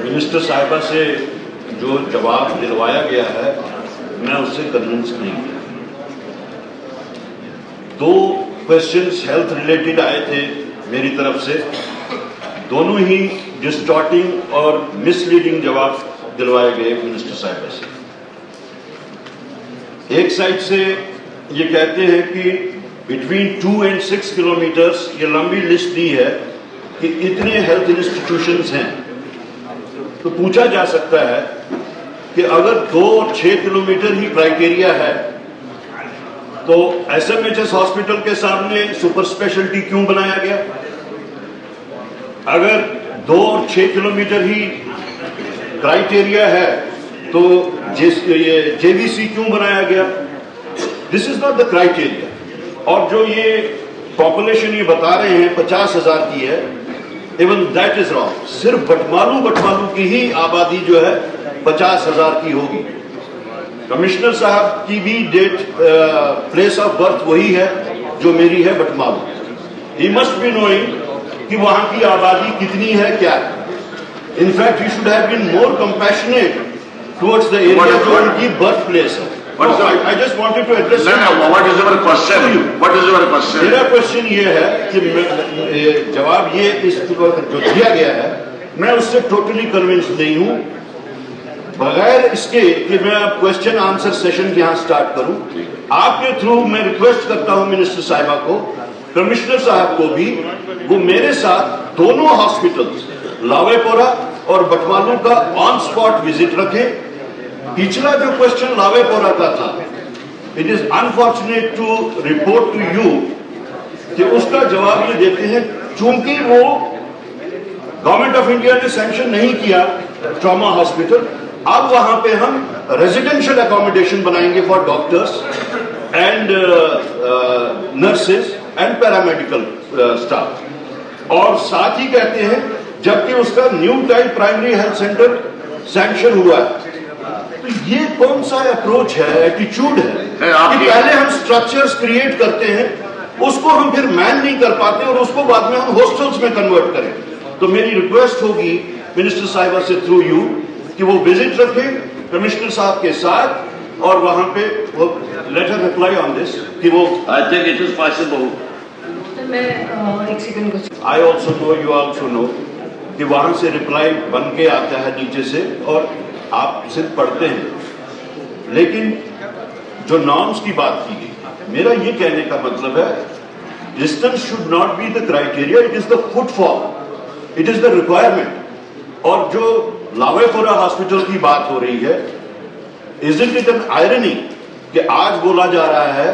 Minister صاحبہ سے جو جواب دلوایا گیا ہے میں اس سے کنونس نہیں ہوں. 2 کوشچنس ہیلتھ ریلیٹڈ آئے تھے میری طرف سے, دونوں ہی ڈسٹارٹنگ اور مس لیڈنگ جواب دلوائے گئے منسٹر صاحبہ سے. ایک سائڈ سے یہ کہتے ہیں کہ بٹوین 2 and 6 کلومیٹرز, یہ لمبی لسٹ دی ہے کہ اتنے ہیلتھ انسٹیٹیوشنز ہیں. تو پوچھا جا سکتا ہے کہ اگر 2 اور 6 کلومیٹر ہی کرائیٹیریا ہے تو S M H S hospital کے سامنے سپر اسپیشلٹی کیوں بنایا گیا؟ اگر 2 اور 6 کلومیٹر ہی کرائیٹیریا ہے تو یہ جے وی سی کیوں بنایا گیا؟ دس از ناٹ دا کرائیٹیریا. اور جو یہ پاپولیشن یہ بتا رہے ہیں 50,000 کی ہے, ایون دیٹ از رانگ. صرف بٹمالو کی ہی آبادی جو ہے 50,000 کی ہوگی. کمشنر صاحب کی بھی پلیس آف برتھ وہی ہے جو میری ہے, Batmaloo. He must be knowing کہ وہاں کی آبادی کتنی ہے, کیا ہے. In fact he should have been more compassionate towards the area جو ان کی برتھ پلیس ہے. I just wanted to address. What is your question? What is your question? میرا کوشچن یہ ہے کہ جواب یہ اس جو دیا گیا ہے میں اس سے ٹوٹلی کنونس نہیں ہوں. بغیر اس کے کہ میں اب کوشچن آنسر سیشن یہاں سٹارٹ کروں, آپ کے تھرو میں ریکویسٹ کرتا ہوں منسٹر صاحبہ کو, کمشنر صاحب کو بھی, وہ میرے ساتھ دونوں ہاسپٹلز لاوے پورا اور بٹمالو کا آن سپاٹ وزٹ رکھیں. پچھلا جو کوشچن لاوے پورا کا تھا, it is unfortunate to report to you کہ اس کا جواب یہ دیتے ہیں چونکہ وہ گورنمنٹ آف انڈیا نے سینکشن نہیں کیا ٹراما ہاسپٹل, اب وہاں پہ ہم ریزیڈینشیل اکوموڈیشن بنائیں گے for doctors and nurses and paramedical staff. اور ساتھ ہی کہتے ہیں جبکہ اس کا new type primary health centre sanction ہوا ہے. تو یہ کون سا اپروچ ہے, ایٹیچیوڈ ہے کہ پہلے ہم سٹرکچرز کریٹ کرتے ہیں, اس کو ہم پھر مین نہیں کر پاتے اور اس کو بعد میں ہم ہاسٹلز میں کنورٹ کریں. تو میری ریکویسٹ ہوگی منسٹر صاحبہ سے تھرو یو کہ وہ وزٹ رکھیں کمشنر صاحب کے ساتھ اور وہاں پہ وہ لیٹر ریپلائی آن دس کہ وہ I think it is possible. I also know, you also know کہ وہاں سے ریپلائی بن کے آتا ہے نیچے سے اور آپ صرف پڑھتے ہیں. لیکن جو نارمز کی بات کی گئی, میرا یہ کہنے کا مطلب ہے distance should not be the criteria, it is the footfall, it is the requirement. اور جو لاوے پورا ہاسپٹل کی بات ہو رہی ہے, isn't it an irony کہ آج بولا جا رہا ہے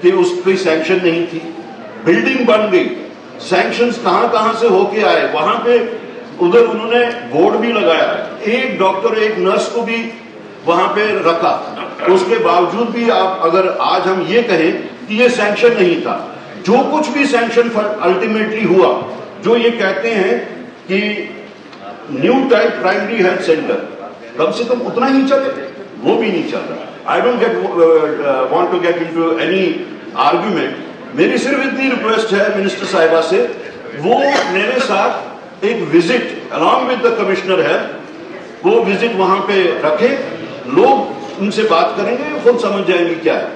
کہ اس کی سینکشن نہیں تھی, بلڈنگ بن گئی, سینکشنز کہاں کہاں سے ہو کے آئے, وہاں پہ ادھر انہوں نے بورڈ بھی لگایا, ایک ڈاکٹر ایک نرس کو بھی وہاں پہ رکھا. اس کے باوجود بھی آپ اگر آج ہم یہ کہیں کہ یہ سینکشن نہیں تھا, جو کچھ بھی سینکشن الٹیمیٹلی ہوا, جو یہ کہتے ہیں کہ new type primary health centre کم سے کم اتنا ہی چلے, وہ بھی نہیں چل رہا. I don't want to get into any argument. میری صرف اتنی ریکویسٹ ہے منسٹر صاحبہ سے, وہ میرے ساتھ ایک visit along with the commissioner ہے, وہ وزٹ وہاں پہ رکھے, لوگ ان سے بات کریں گے, خود سمجھ جائیں گے کیا ہے.